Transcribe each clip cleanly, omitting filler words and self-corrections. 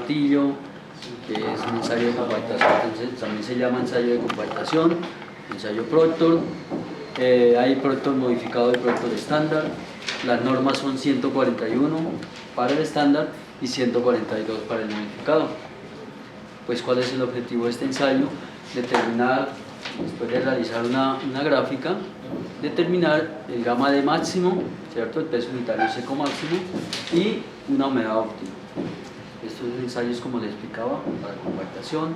martillo, que es un ensayo de compactación, entonces, también se llama ensayo de compactación, ensayo Proctor. Hay Proctor modificado y Proctor estándar. Las normas son 141 para el estándar y 142 para el modificado. Pues, ¿cuál es el objetivo de este ensayo? Determinar, después de realizar una gráfica, determinar el gamma D máximo, ¿cierto? El peso unitario seco máximo y una humedad óptima. Estos ensayos, como les explicaba, para compactación,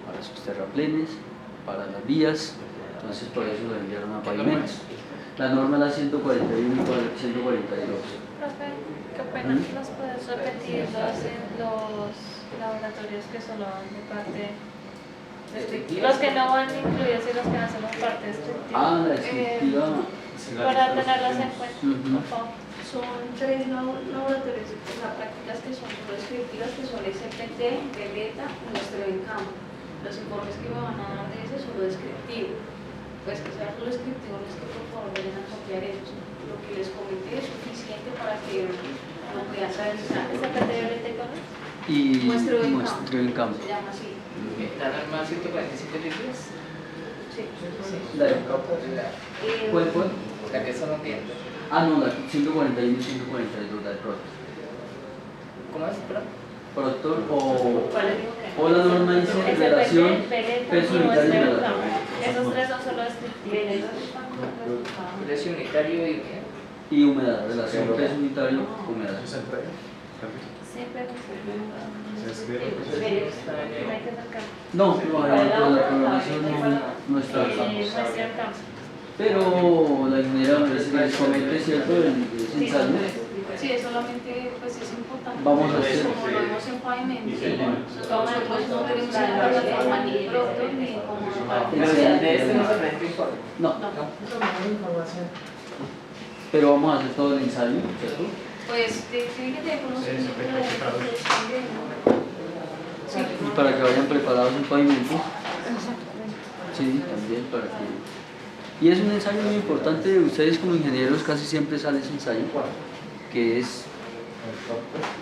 para sus terraplenes, para las vías, entonces por eso lo enviaron a pavimentos. La norma es la 141 y 142. Profe, qué pena, ¿nos puedes repetir los laboratorios que solo van de parte restrictiva? Los que no van incluidos y los que no son parte restrictiva. La restrictiva. Para tenerlos en cuenta, por favor. Son 3 laboratorios, prácticas que son prescriptivas, que son SPT, Veleta y muestreo en campo. Los informes que me van a dar de ese son lo descriptivo. Pues que sea lo descriptivo, es que por favor vayan a copiar eso. Lo que les comenté es suficiente para que lo puedan realizar. SPT, Veleta y Corre. Y muestreo en campo. Se llama así. ¿La norma 145 libras? Sí. La de ¿Cuál? La que son los dientes. No, la 141 y 142, la de Proctor. ¿Cómo es? ¿Perdón? Proctor ¿Cuál es? o la norma dice relación SPT, Veleta peso y unitario muestreo en humedad. campo. Esos tres son solo descriptivos. Precio unitario y Y humedad, relación peso unitario, humedad. Sí, pero hay que sacar. No, la programación no está. Muestreo en campo. Pero la ingeniera les comete, ¿cierto? El ensayo. Sí, es solamente pues es importante. Vamos a hacer. Como lo vemos en pavimento, nosotros no tenemos una plataforma ni Proctor ni como de este no se presenta informe. No, pero vamos a hacer todo el ensayo, ¿cierto? pues tiene que tener conocimiento de la sí, Y para que vayan preparados en pavimento. Sí, también para que. Y es un ensayo muy importante, ustedes como ingenieros casi siempre sale ese ensayo, que es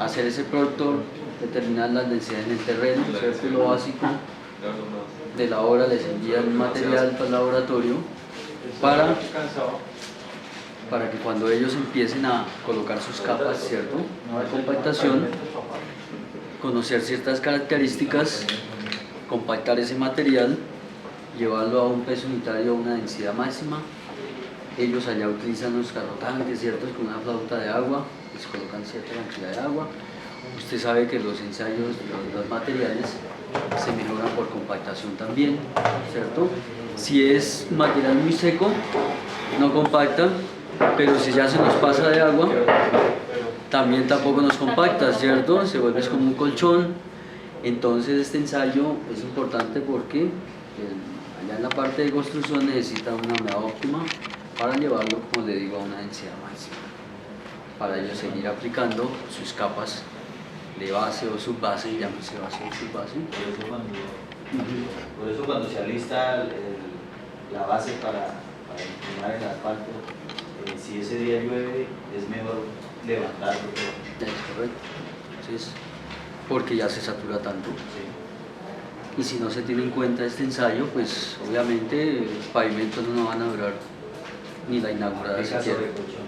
hacer ese Proctor, determinar las densidades en el terreno, ¿cierto? Lo básico de la obra, les envían material para el laboratorio para que cuando ellos empiecen a colocar sus capas, ¿cierto? De compactación, conocer ciertas características, compactar ese material, llevarlo a un peso unitario, a una densidad máxima. Ellos allá utilizan los carrotanques, ¿cierto? Con una flauta de agua, les colocan cierta cantidad de agua. Usted sabe que los ensayos, los materiales se mejoran por compactación también, ¿cierto? Si es material muy seco, no compacta, pero si ya se nos pasa de agua, también tampoco nos compacta, ¿cierto? Se vuelve como un colchón. Entonces este ensayo es importante porque allá en la parte de construcción necesita una humedad óptima para llevarlo, como le digo, a una densidad máxima, para ellos seguir aplicando sus capas de base o subbase, llámese base o subbase. Por eso cuando se alista la base para imprimir el asfalto, si ese día llueve es mejor levantarlo. Es correcto. Entonces, porque ya se satura tanto. Sí. Y si no se tiene en cuenta este ensayo, pues obviamente los pavimentos no van a durar ni la inaugurada Aplica siquiera. sobre colchón.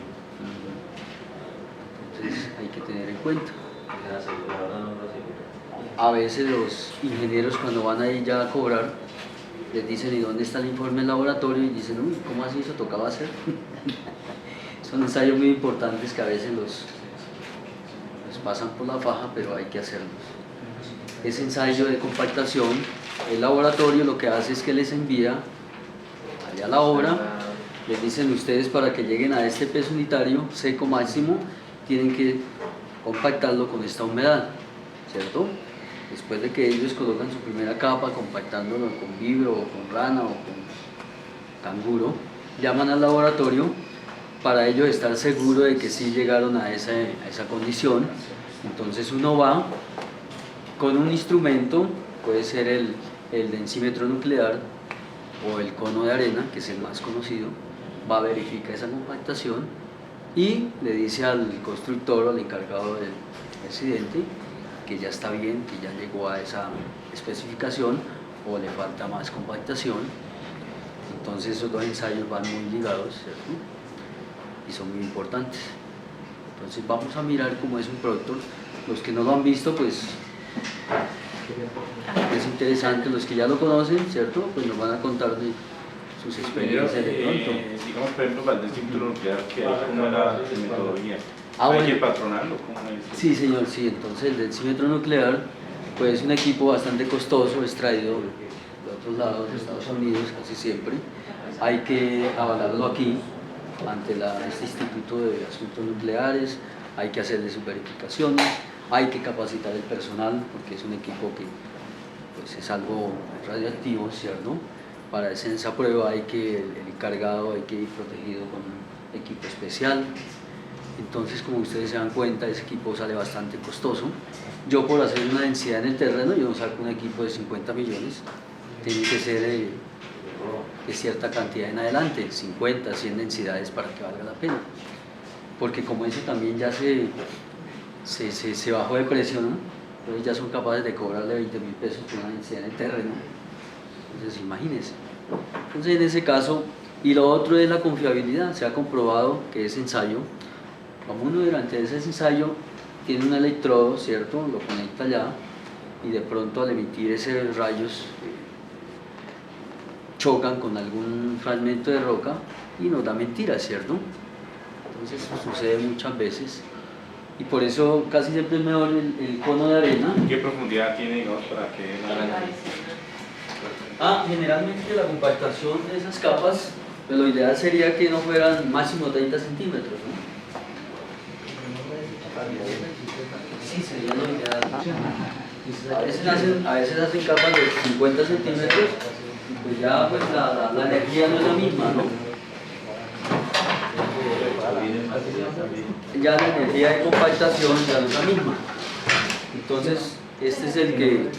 Entonces hay que tener en cuenta. La aseguradora no lo asegura. A veces los ingenieros cuando van ahí ya a cobrar, les dicen ¿y dónde está el informe del laboratorio? Y dicen, uy, ¿cómo así eso tocaba hacer? Son ensayos muy importantes que a veces los pasan por la faja, pero hay que hacerlos. Ese ensayo de compactación, el laboratorio lo que hace es que les envía allá a la obra, les dicen ustedes para que lleguen a este peso unitario seco máximo, tienen que compactarlo con esta humedad, ¿cierto? Después de que ellos colocan su primera capa, compactándolo con vibro o con rana o con canguro, llaman al laboratorio para ellos estar seguro de que sí llegaron a esa condición. Entonces uno va con un instrumento, puede ser el densímetro nuclear o el cono de arena, que es el más conocido, va a verificar esa compactación y le dice al constructor o al encargado del accidente que ya está bien, que ya llegó a esa especificación o le falta más compactación. Entonces esos dos ensayos van muy ligados, ¿cierto? Y son muy importantes. Entonces vamos a mirar cómo es un producto. Los que no lo han visto, pues es interesante. Los que ya lo conocen, ¿cierto? Pues nos van a contar de sus experiencias de pronto. Digamos, por ejemplo, para el ciclo nuclear, ¿cómo era la metodología? Ah, ¿Hay bueno. que patronarlo? ¿Cómo es? Sí, señor, sí. Entonces el densímetro nuclear pues, es un equipo bastante costoso, extraído de otros lados, de Estados Unidos, casi siempre. Hay que avalarlo aquí, ante este Instituto de Asuntos Nucleares, hay que hacerle sus verificaciones, hay que capacitar el personal, porque es un equipo que pues, es algo radioactivo, ¿cierto? Para hacer esa prueba el encargado hay que ir protegido con un equipo especial. Entonces, como ustedes se dan cuenta, ese equipo sale bastante costoso. Yo, por hacer una densidad en el terreno, yo no saco un equipo de 50 millones. Tiene que ser de cierta cantidad en adelante, 50, 100 densidades para que valga la pena. Porque como eso también ya se bajó de precio, ¿no? Entonces ya son capaces de cobrarle 20.000 pesos por una densidad en el terreno. Entonces, imagínense. Entonces, en ese caso, y lo otro es la confiabilidad. Se ha comprobado que ese ensayo, como uno durante ese ensayo tiene un electrodo, ¿cierto? Lo conecta allá y de pronto al emitir esos rayos chocan con algún fragmento de roca y nos da mentiras, ¿cierto? Entonces eso sucede muchas veces y por eso casi siempre es mejor el cono de arena. ¿Qué profundidad tiene, digamos, para que Generalmente la compactación de esas capas, pues lo ideal sería que no fueran máximo 30 centímetros, ¿no? Sí, sería lo ideal. A veces hacen capas de 50 centímetros y pues ya pues la energía no es la misma, ¿no? Ya la energía de compactación ya no es la misma. Entonces, este es el que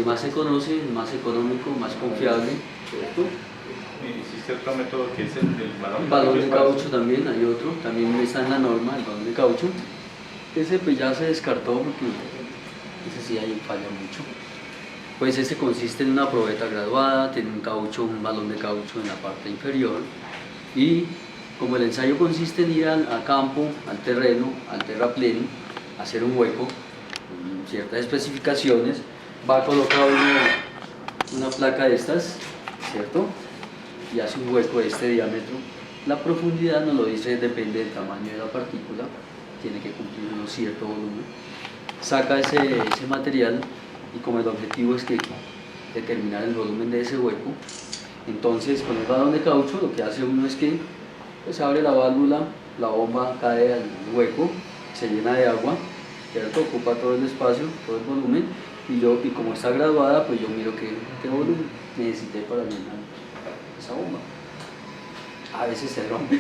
más se conoce, el más económico, más confiable, ¿cierto? ¿Existe otro método que es el del balón? El balón de caucho también, hay otro, también está en la norma, el balón de caucho. Ese pues ya se descartó porque ese sí ahí falla mucho. Pues ese consiste en una probeta graduada, tiene un balón de caucho en la parte inferior y como el ensayo consiste en ir al campo, al terreno, al terraplén, hacer un hueco con ciertas especificaciones, va a colocar una placa de estas, ¿cierto? Y hace un hueco de este diámetro. La profundidad nos lo dice, depende del tamaño de la partícula, tiene que cumplir un cierto volumen. Saca ese material y como el objetivo es que determinar el volumen de ese hueco, entonces con el balón de caucho lo que hace uno es que pues, abre la válvula, la bomba cae al hueco, se llena de agua, ¿cierto? Ocupa todo el espacio, todo el volumen y como está graduada, pues yo miro qué volumen necesité para llenar esa bomba. A veces se rompe,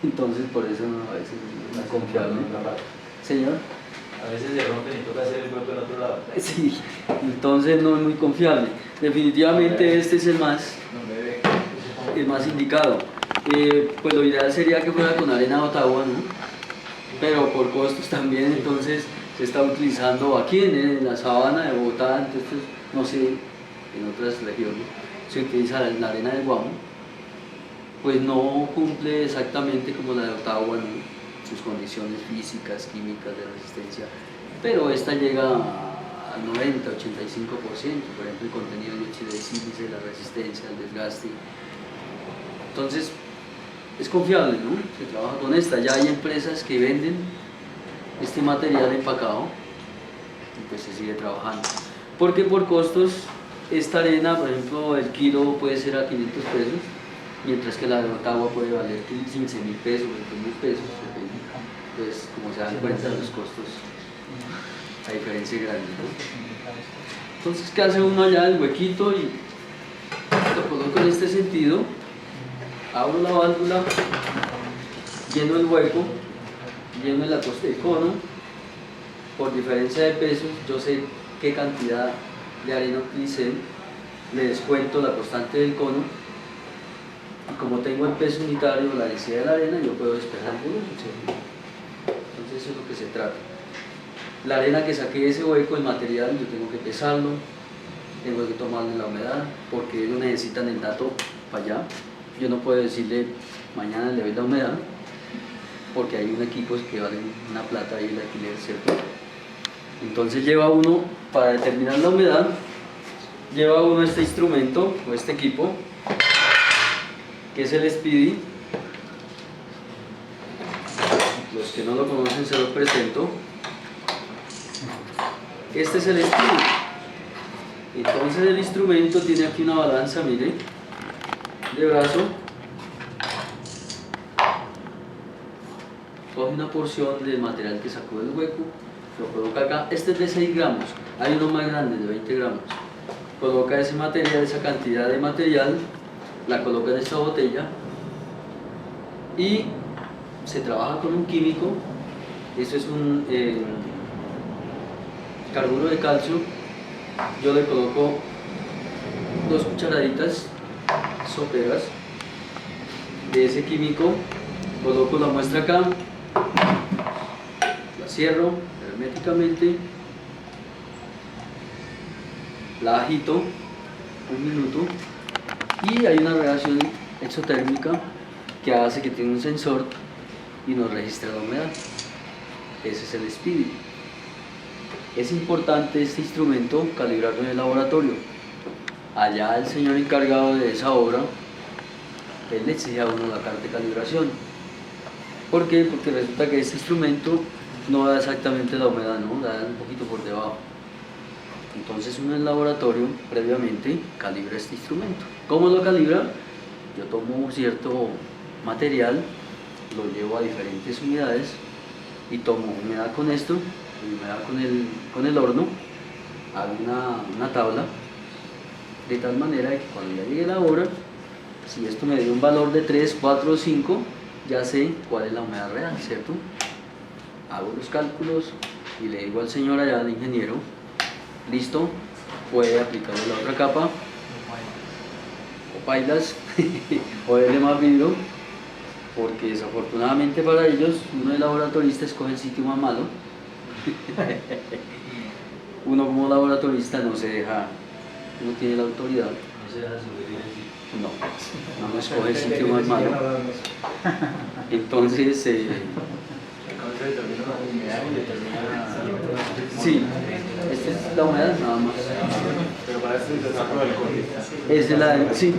entonces por eso a veces es muy confiable. Señor. A veces se rompen y toca hacer el hueco en otro lado. Sí, entonces no es muy confiable. Definitivamente este es el más indicado. Pues lo ideal sería que fuera con arena de Ottawa, ¿no? Pero por costos también, entonces se está utilizando aquí en la sabana de Bogotá, entonces no sé, en otras regiones se utiliza la arena de Guamo, pues no cumple exactamente como la de Ottawa, ¿no? Sus condiciones físicas, químicas de resistencia, pero esta llega al 90-85%, por ejemplo el contenido de óxido de sílice, la resistencia, el desgaste. Entonces es confiable, ¿no? Se trabaja con esta. Ya hay empresas que venden este material empacado y pues se sigue trabajando. Porque por costos, esta arena, por ejemplo, el kilo puede ser a 500 pesos, mientras que la de Ottawa puede valer 15.000 pesos, 20.000 pesos, depende. Entonces, como se dan cuenta, los costos, la diferencia es grande, ¿no? Entonces, ¿qué hace uno allá? El huequito y lo coloco en este sentido. Abro la válvula, lleno el hueco, lleno la costa del cono, por diferencia de pesos yo sé qué cantidad de arena utilicé, le descuento la constante del cono y como tengo el peso unitario, la densidad de la arena, yo puedo despejar el volumen, ¿cierto? Entonces eso es lo que se trata. La arena que saqué de ese hueco, el material, yo tengo que pesarlo, tengo que tomarle la humedad, porque ellos necesitan el dato para allá. Yo no puedo decirle, mañana le doy la humedad, porque hay un equipo que vale una plata ahí el alquiler, ¿cierto? Entonces lleva uno, para determinar la humedad, lleva uno este instrumento o este equipo, que es el Speedy. Los que no lo conocen se lo presento. Este es el Speedy. Entonces el instrumento tiene aquí una balanza, mire, de brazo. Coge una porción del material que sacó del hueco, lo coloca acá. Este es de 6 gramos, hay uno más grande de 20 gramos. Coloca ese material, esa cantidad de material, la coloca en esta botella y se trabaja con un químico. Esto es un carburo de calcio. Yo le coloco 2 cucharaditas soperas de ese químico, coloco la muestra acá, la cierro herméticamente, la agito un minuto y hay una reacción exotérmica que hace que tiene un sensor y nos registra la humedad. Ese es el Speedy. Es importante este instrumento calibrarlo en el laboratorio. Allá el señor encargado de esa obra, él le exige a uno la carta de calibración. ¿Por qué? Porque resulta que este instrumento no da exactamente la humedad, ¿no? Da un poquito por debajo. Entonces uno en el laboratorio previamente calibra este instrumento. ¿Cómo lo calibra? Yo tomo cierto material, lo llevo a diferentes unidades y tomo humedad con esto, humedad con el horno, hago una tabla de tal manera que cuando ya llegue la hora, si esto me dio un valor de 3, 4 o 5, ya sé cuál es la humedad real, ¿cierto? Hago los cálculos y le digo al señor allá, al ingeniero, listo, puede aplicarle la otra capa, o pailas, o darle más vidrio, porque desafortunadamente para ellos, uno de laboratorista escoge el sitio más malo. Uno como laboratorista no se deja, no tiene la autoridad. No se deja sugerir el sitio. No escoge el sitio más malo. Entonces, sí, esta es la humedad nada más. Pero para esto se saca del código. Esa es la, sí.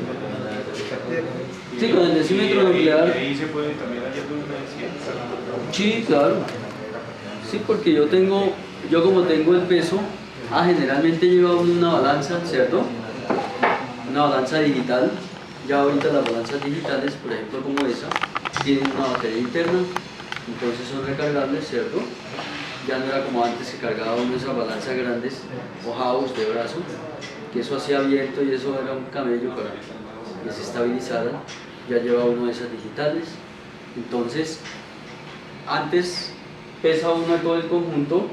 Sí, con el decímetro nuclear. Y ahí se puede también hallar una densidad. Sí, claro. Sí, porque yo como tengo el peso, generalmente lleva uno una balanza, ¿cierto? Una balanza digital. Ya ahorita las balanzas digitales, por ejemplo como esa, tienen una batería interna, entonces son recargables, ¿cierto? Ya no era como antes que cargaba uno esas balanzas grandes o house de brazo, que eso hacía viento y eso era un camello para que se estabilizaran. Ya lleva uno de esas digitales. Entonces, antes pesa uno todo el conjunto,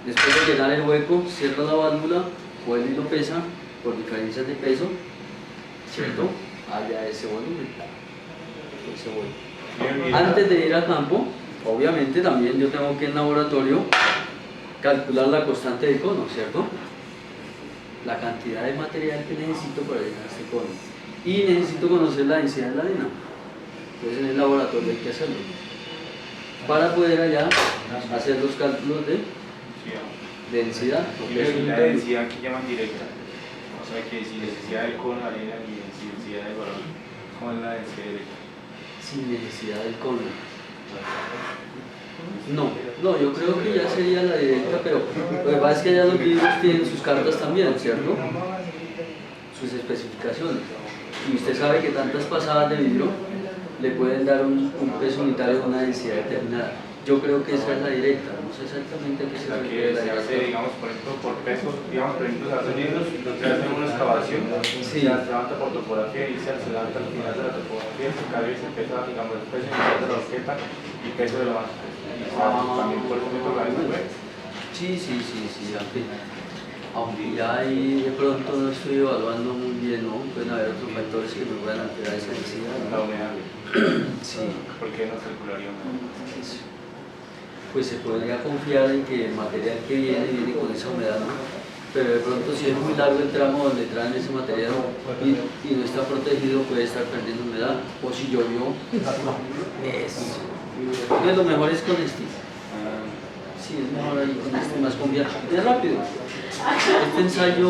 después de llenar el hueco, cierra la válvula, vuelve y lo pesa por diferencias de peso, ¿cierto? Haya ese volumen. Antes de ir al campo, obviamente también yo tengo que en laboratorio calcular la constante de cono, ¿cierto? La cantidad de material que necesito para llenar este cono. Y necesito conocer la densidad de la arena. Entonces en el laboratorio hay que hacerlo. Para poder allá hacer los cálculos de densidad. Y la densidad que llaman directa. O sea que sin necesidad del cono de arena ni necesidad del balón. ¿Cómo es la densidad directa? Sin necesidad del cono. No, yo creo que ya sería la directa, pero lo que pasa es que allá los vidrios tienen sus cartas también, ¿cierto? Sus especificaciones. Y usted sabe que tantas pasadas de vidrio le pueden dar un peso unitario de una densidad determinada. Yo creo que esa es la directa, no sé exactamente a qué se La refiere que la se hace, directa. digamos, por ejemplo, por peso, digamos, por ejemplo, Estados Unidos, se hace una excavación, Sí. se levanta por topografía inicial, se levanta al final de la topografía, se carga y se pesa, digamos, el peso inicial de la orquesta y peso de la masa. Y se hace también por el método de la Sí, aunque ya ahí de pronto no estoy evaluando muy bien, ¿no? Pueden haber otros factores que me puedan alterar esa densidad, la ¿no? humedad. Sí. ¿Por qué no calcularía humedad? Eso. pues se podría confiar en que el material que viene con esa humedad, ¿no? Pero de pronto si es muy largo el tramo donde traen ese material y no está protegido, puede estar perdiendo humedad, o si llovió, eso. Entonces lo mejor es con este. Sí, es mejor ahí con este, más confiable. Es rápido. Este ensayo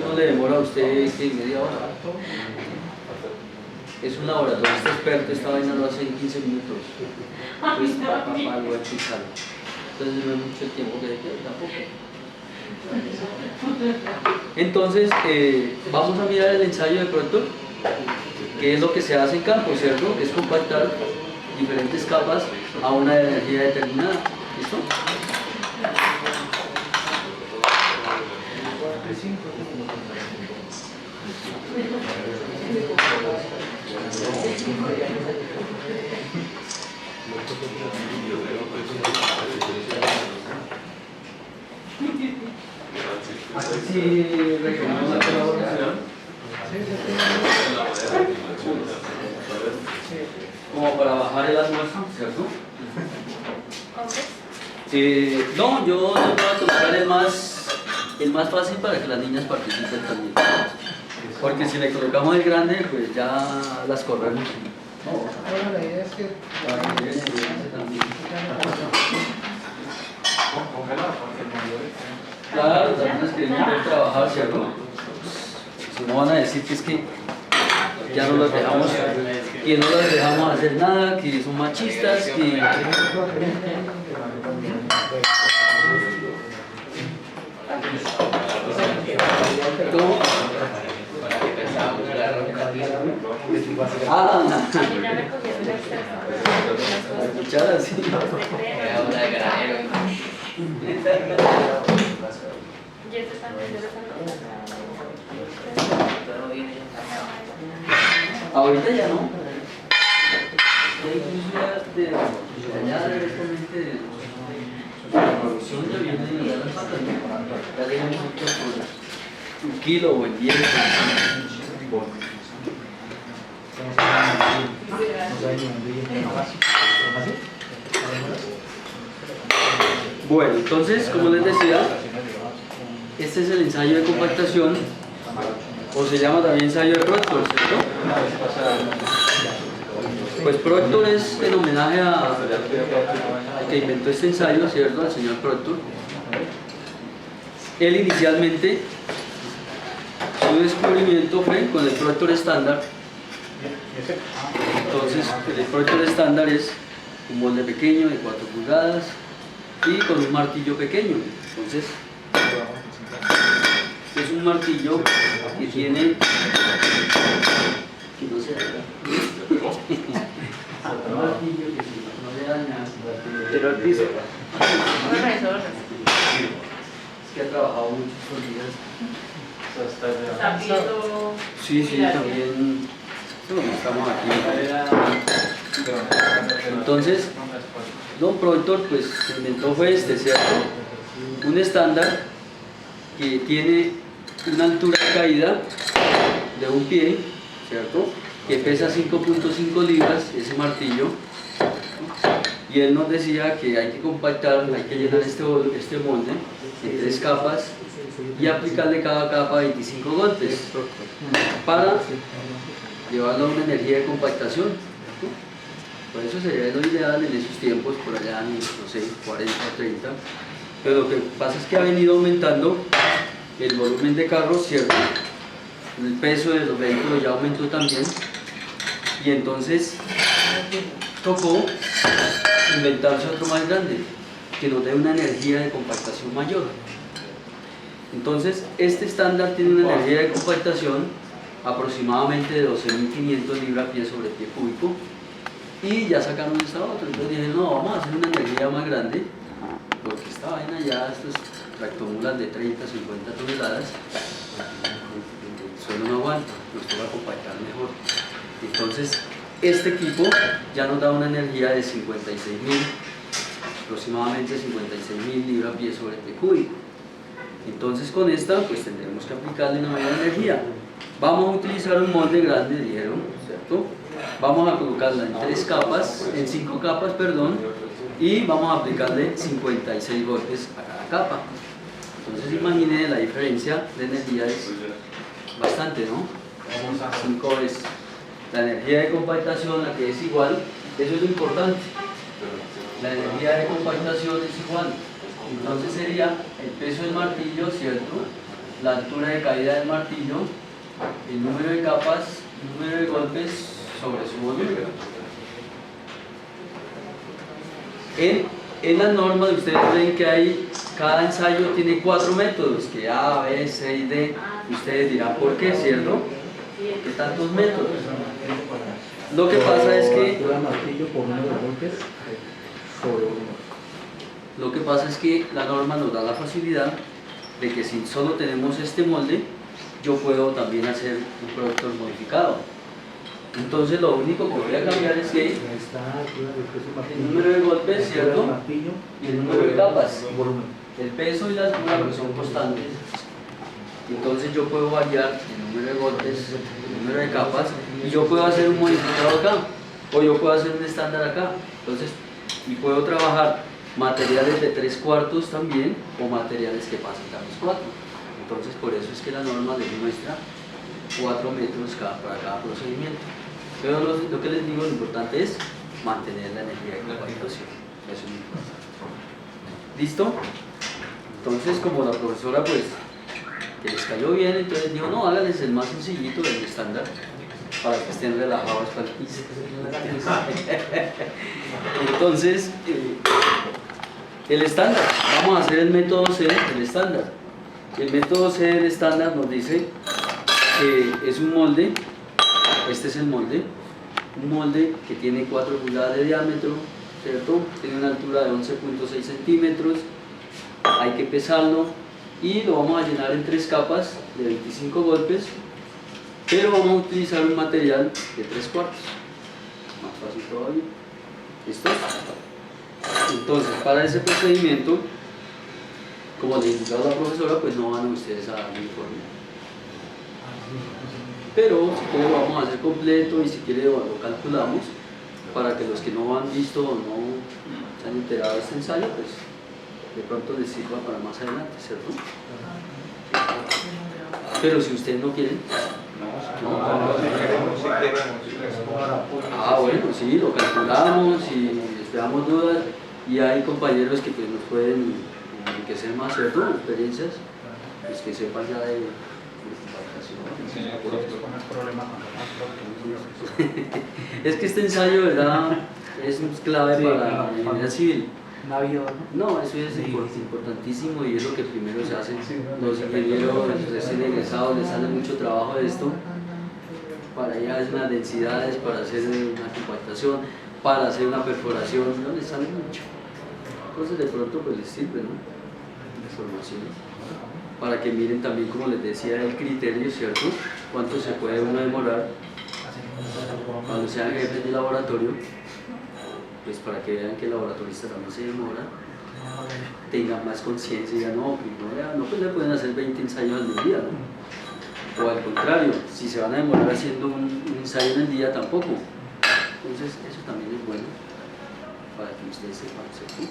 no le demora a usted que media hora. Es un laboratorista experto, esta vaina lo hace en 15 minutos. Pues algo a chicar. Entonces no es mucho el tiempo que se queda tampoco. Entonces, vamos a mirar el ensayo de Proctor, que es lo que se hace en campo, ¿cierto? Que es compactar diferentes capas a una energía determinada. ¿Listo? Si requerimos la colaboración, como para bajar el almuerzo, ¿cierto? No, yo les voy a tocar el más fácil para que las niñas participen también. Porque si le colocamos el grande, pues ya las corremos. Ahora la idea es que Claro, también nos queremos ver trabajar, ¿cierto? Si no van a decir que es que ya no las dejamos, que no las dejamos hacer nada, que son machistas, que... ¿Cómo? Ah, Ya me cogieron el exceso. la cuchara, sí. Ahora de granero. Y este también debe Ahorita ya no. Ya incluso ya directamente de la producción ya viene ya las patas, ¿no? Ya digamos por 1 kilo o en 10. Bueno, entonces, como les decía, este es el ensayo de compactación, o se llama también ensayo de Proctor, ¿cierto? Pues Proctor es en homenaje al que inventó este ensayo, ¿cierto? Al señor Proctor. Él inicialmente, su descubrimiento fue con el Proctor estándar. Entonces, el Proctor estándar es un molde pequeño de 4 pulgadas y con un martillo pequeño. Entonces, es un martillo que tiene, que no se daña, un martillo que no le daña, Pero el piso. es que ha trabajado mucho estos días. Está viendo. Sí, también se lo mostramos aquí. Entonces, Don Proctor pues inventó fue este, ¿cierto? Un estándar que tiene una altura de caída de 1 pie, ¿cierto? Que pesa 5.5 libras, ese martillo. Y él nos decía que hay que compactar, hay que llenar este molde en 3 capas y aplicarle cada capa 25 golpes para llevarlo a una energía de compactación. Por eso sería lo ideal en esos tiempos, por allá en, no sé, 40 o 30. Pero lo que pasa es que ha venido aumentando el volumen de carros, ¿cierto? El peso de los vehículos ya aumentó también. Y entonces tocó inventarse otro más grande, que nos dé una energía de compactación mayor. Entonces, este estándar tiene una energía de compactación aproximadamente de 12.500 libras-pie sobre pie cúbico. Y ya sacaron esta otra, entonces dije, no, vamos a hacer una energía más grande, porque esta vaina ya, estos tractomulas de 30, 50 toneladas, el suelo no aguanta, nos toca compactar mejor. Entonces, este equipo ya nos da una energía de 56.000, aproximadamente 56.000 libras-pie sobre pie cúbico. Entonces, con esta, pues tendremos que aplicarle una mayor energía. Vamos a utilizar un molde grande, dijeron, ¿cierto? Vamos a colocarla en 3 capas, en 5 capas, perdón, y vamos a aplicarle 56 golpes a cada capa. Entonces imagine la diferencia de energía es bastante, ¿no? 5 veces. La energía de compactación, la que es igual, eso es lo importante. La energía de compactación es igual. Entonces sería el peso del martillo, ¿cierto? La altura de caída del martillo, el número de capas, el número de golpes sobre su volumen. En la norma ustedes ven que hay, cada ensayo tiene 4 métodos, que A, B, C y D. Ustedes dirán por qué, ¿cierto? ¿Qué tantos métodos? Lo que pasa es que la norma nos da la facilidad de que si solo tenemos este molde, yo puedo también hacer un productor modificado. Entonces lo único que voy a cambiar es que el número de golpes, ¿cierto? Y el número de capas. El peso y la altura pues son constantes. Entonces yo puedo variar el número de golpes, el número de capas, y yo puedo hacer un modificado acá, o yo puedo hacer un estándar acá. Entonces, y puedo trabajar materiales de 3/4 también, o materiales que pasan a los 4. Entonces por eso es que la norma les muestra 4 métodos para cada procedimiento. Pero lo que les digo, lo importante es mantener la energía de compactación. Eso es muy importante. ¿Listo? Entonces, como la profesora pues que les cayó bien, entonces dijo, no, háganles el más sencillito del estándar para que estén relajados para el piso. Entonces, el estándar, vamos a hacer el método C del estándar. El método C del estándar nos dice que es un molde, este es el molde, un molde que tiene 4 pulgadas de diámetro, ¿cierto? Tiene una altura de 11.6 centímetros, hay que pesarlo y lo vamos a llenar en 3 capas de 25 golpes, pero vamos a utilizar un material de 3/4, más fácil todavía. ¿Listo? Entonces, para ese procedimiento, como les indicaba la profesora, pues no van ustedes a dar un informe. Pero si quieren lo vamos a hacer completo y si quieren lo calculamos para que los que no han visto o no se han enterado de este ensayo, pues de pronto les sirva para más adelante, ¿cierto? Pero si ustedes no quieren, bueno, sí, lo calculamos y esperamos dudas y hay compañeros que pues, nos pueden enriquecer más, ¿cierto? Experiencias, pues que sepan ya de es que este ensayo, ¿verdad? Es clave para la ingeniería civil. No, eso es importantísimo y es lo que primero se hace. Los ingenieros recién egresados les sale mucho trabajo de esto para ir a hacer unas densidades, para hacer una compactación, para hacer una perforación, no les sale mucho. Entonces de pronto pues les sirve, ¿no? Información. Para que miren también, como les decía, el criterio, ¿cierto? Cuánto se puede uno demorar cuando sean jefes de laboratorio, pues para que vean que el laboratorista también se demora, tengan más conciencia y digan, no, pues le pueden hacer 20 ensayos al día, ¿no? O al contrario, si se van a demorar haciendo un ensayo en el día, tampoco. Entonces, eso también es bueno para que ustedes sepan, ¿cierto?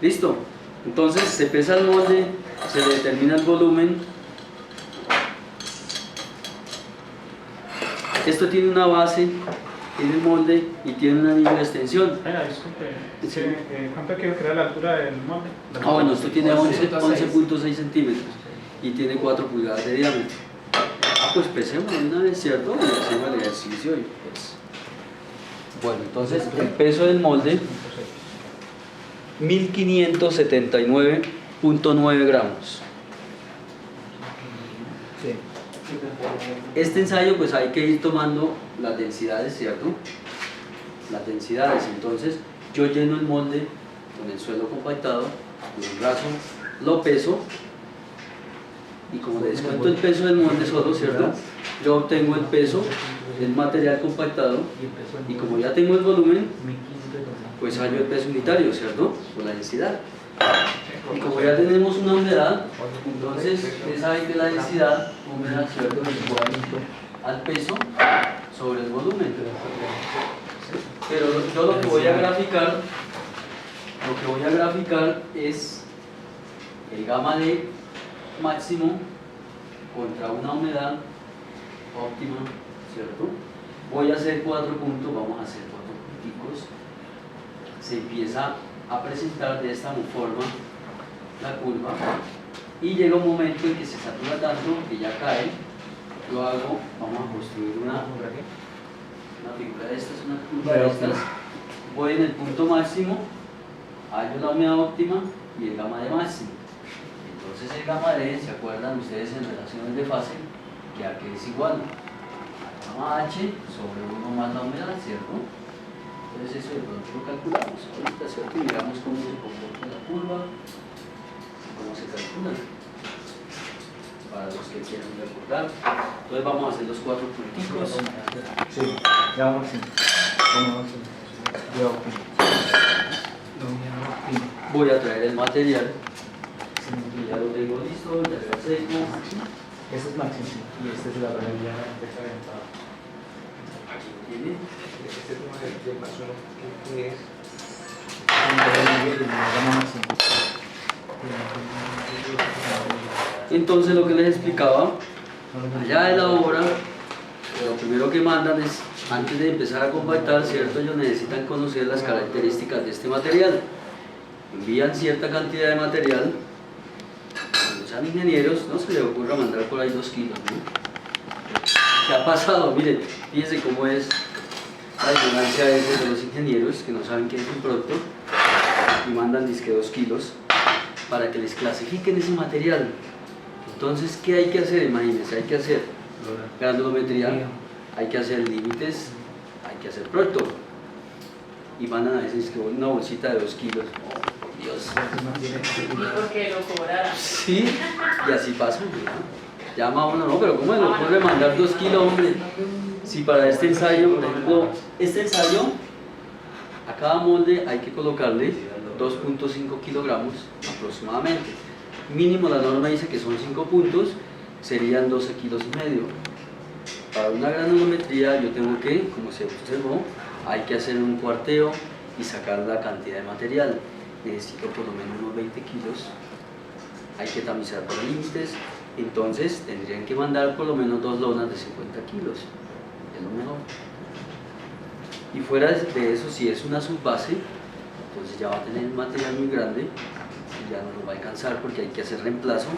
Listo. Entonces se pesa el molde, se le determina el volumen. Esto tiene una base, tiene el molde y tiene un anillo de extensión. Disculpe, ¿cuánto quiero crear la altura del molde? Bueno, esto tiene 11.6 centímetros y tiene 4 pulgadas de diámetro. Pues pesemos una vez, ¿cierto? Y hacemos el ejercicio y pues... Bueno, entonces el peso del molde 1579.9 gramos. Este ensayo pues hay que ir tomando las densidades, ¿cierto? Las densidades, entonces yo lleno el molde con el suelo compactado, el brazo lo peso y como le descuento el peso del molde solo, ¿cierto? Yo obtengo el peso del material compactado y como ya tengo el volumen, pues hallo el peso unitario, ¿cierto? Por la densidad. Y como ya tenemos una humedad, entonces ustedes saben que la densidad húmeda, ¿cierto?, es igual al peso sobre el volumen. Pero yo lo que voy a graficar lo que voy a graficar es el gamma D máximo contra una humedad óptima, ¿cierto? Voy a hacer 4 puntos, vamos a hacer 4 punticos. Se empieza a presentar de esta forma la curva y llega un momento en que se satura tanto que ya cae. Yo hago, vamos a construir una figura de estas, una curva de estas. Voy en el punto máximo, hallo la humedad óptima y el gamma D máximo. Entonces el gamma D, ¿se acuerdan ustedes en relaciones de fase? Que a que es igual a gamma H sobre 1 más la humedad, ¿cierto? Entonces eso de pronto lo calculamos ahorita, ¿cierto? Y miramos cómo se comporta la curva, cómo se calcula, para los que quieran recordar. Entonces vamos a hacer los 4 punticos. Sí, ya vamos así. Voy a traer el material. Ya lo tengo listo, ya lo seco. Este es máximo, sí. Y este es la realidad. Aquí tiene. Este tema del más uno, ¿qué es? Entonces lo que les explicaba, allá de la obra, lo primero que mandan es, antes de empezar a compactar, ¿cierto? Ellos necesitan conocer las características de este material. Envían cierta cantidad de material. Cuando sean ingenieros, no se les ocurra mandar por ahí 2 kilos, ¿no? ¿Qué ha pasado? Miren, fíjense cómo es la ignorancia a veces de los ingenieros que no saben qué es un producto y mandan disque 2 kilos para que les clasifiquen ese material. Entonces, ¿qué hay que hacer? Imagínense, hay que hacer granulometría, hay que hacer límites, hay que hacer producto. Y mandan a veces que una bolsita de 2 kilos. Oh, Dios. ¿Y por qué lo cobraran? Sí, y así pasa. Llama a uno, no, pero ¿cómo le ocurre mandar 2 kilos, hombre? Si para este ensayo, por ejemplo, este ensayo, a cada molde hay que colocarle 2.5 kilogramos aproximadamente. Mínimo la norma dice que son 5 puntos, serían 12 kilos y medio. Para una granulometría yo tengo que, como se observó, hay que hacer un cuarteo y sacar la cantidad de material. Necesito por lo menos unos 20 kilos. Hay que tamizar por límites, entonces tendrían que mandar por lo menos 2 lonas de 50 kilos. Es lo mejor. Y fuera de eso, si es una subbase, entonces ya va a tener material muy grande y ya no nos va a alcanzar porque hay que hacer reemplazo.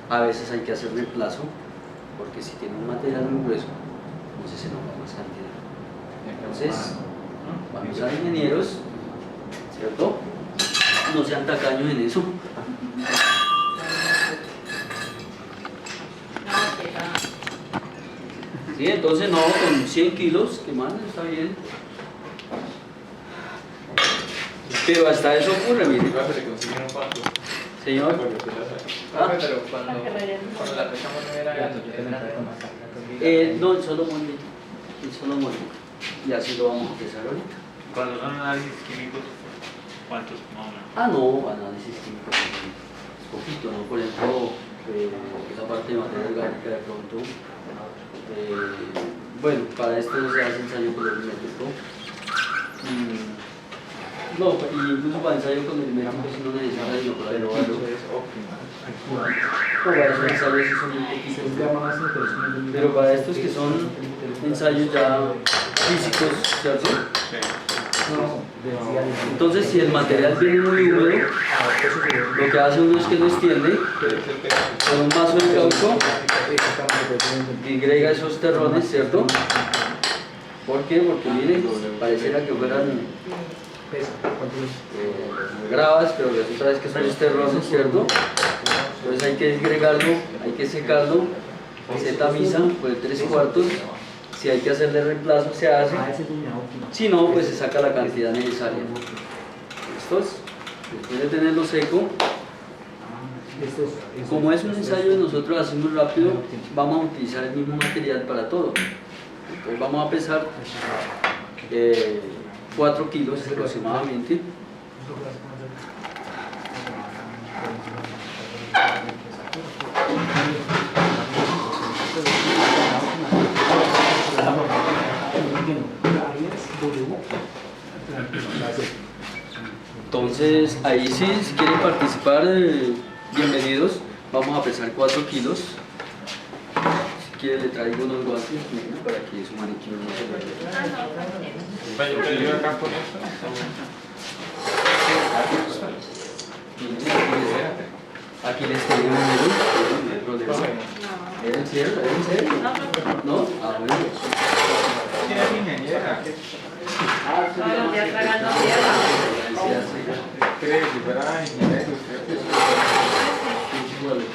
A veces hay que hacer reemplazo porque si tiene un material muy grueso, entonces se nos va más cantidad. Entonces, cuando sean ingenieros, ¿cierto? No sean tacaños en eso. Sí, entonces no, con 100 kilos, que más está bien. Pero hasta eso ocurre, mire. Se le consiguen un cuanto. Señor. Pero cuando la pesamos no era No, el solo molde. El solo molde. Y así lo vamos a empezar ahorita. Cuando son análisis químicos, ¿cuántos más o menos? Ah, no, análisis químicos. Es poquito, ¿no? Por ejemplo, esa parte de materia orgánica de pronto. Bueno, para esto no se hace ensayo colorimétrico. No, y incluso para ensayo colorimétrico si no necesita sino para probarlo. Para esos ensayos sí son un poquito. Pero para estos que son ensayos ya físicos, ¿cierto? Entonces, si el material viene muy húmedo, lo que hace uno es que lo extiende con un vaso de caucho y agrega esos terrones, ¿cierto? ¿Por qué? Porque miren, pareciera que fueran gravas, pero resulta es que son los terrones, ¿cierto? Entonces hay que desgregarlo, hay que secarlo, se tamiza por el 3/4. Si hay que hacerle reemplazo, se hace. Si no, pues se saca la cantidad necesaria. ¿Listos? Después de tenerlo seco, como es un ensayo de nosotros así muy rápido, vamos a utilizar el mismo material para todo. Entonces vamos a pesar 4 kilos aproximadamente. Entonces, ahí sí, si quieren participar, bienvenidos. Vamos a pesar 4 kilos. Si quieren, le traigo unos guantes para que su manicure no se vaya. Ah, no, tranquilo. Yo te ayudo acá con esto. Aquí les tengo un menú, no hay problema. ¿Es en serio? ¿Es en serio? ¿No? Ah, bueno. ¿Quién es ingeniera? Todos los días tragando tierra. ¿Cree que si fuera ingeniera industrial?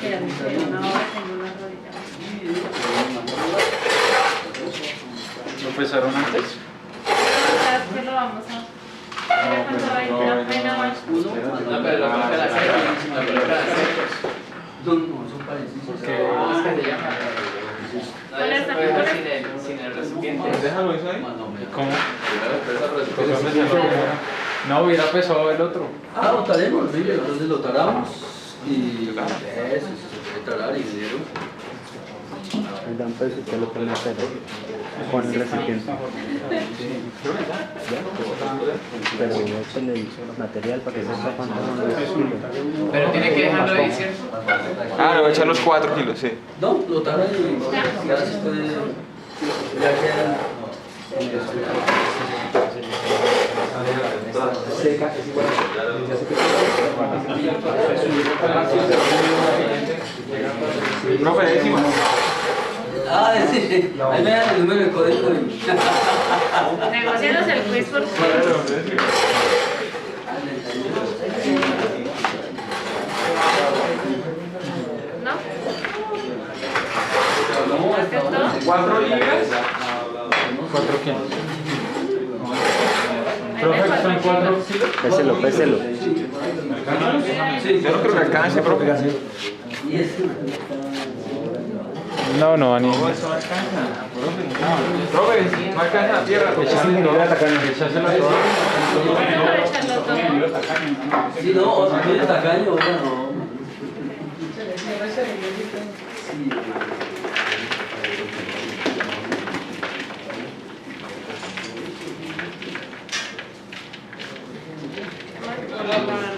Mira, me hicieron una hora, tengo una rodilla. ¿Lo pesaron antes? ¿Sabes qué lo vamos a? Mira cuando va a ir la pena más. No, pero lo coloca las cercos. Lo coloca las cercos. Son parecidos. ¿Cómo es que se llama? No, ¿Cuál ya es se la puede figura? ver sin el recipiente. Déjalo eso ahí. ¿Cómo? Pero eso es No, hubiera pesado el otro. Ah, lo taremos, mire, entonces lo taramos y eso, se puede tarar y dinero. El dan peso y te lo pone a hacer con el recipiente. Pero échale el material para que sepa cuánto son los kilos. Pero tiene que dejarlo ahí, ¿cierto? Ah, le voy a echar los 4 kilos, sí. No, lo tara y ya se puede, ya queda. Seca, es igual. Profe, décima. Ah, sí, ahí me dan el número de código. Negocianos el quiz por ¿no? ¿Más que todo? 4 libras. 4 kilos. Profe, son 4 kilos. Péselo, péselo. Yo no creo que alcance, profe. No, no, ni. No, eso no alcanza. Profe, no alcanza la tierra. Echárselo todo. Echárselo todo. ¿Cuánto para echarlo todo? Sí, no, o sea, tiene tacaño, otra no. Bueno,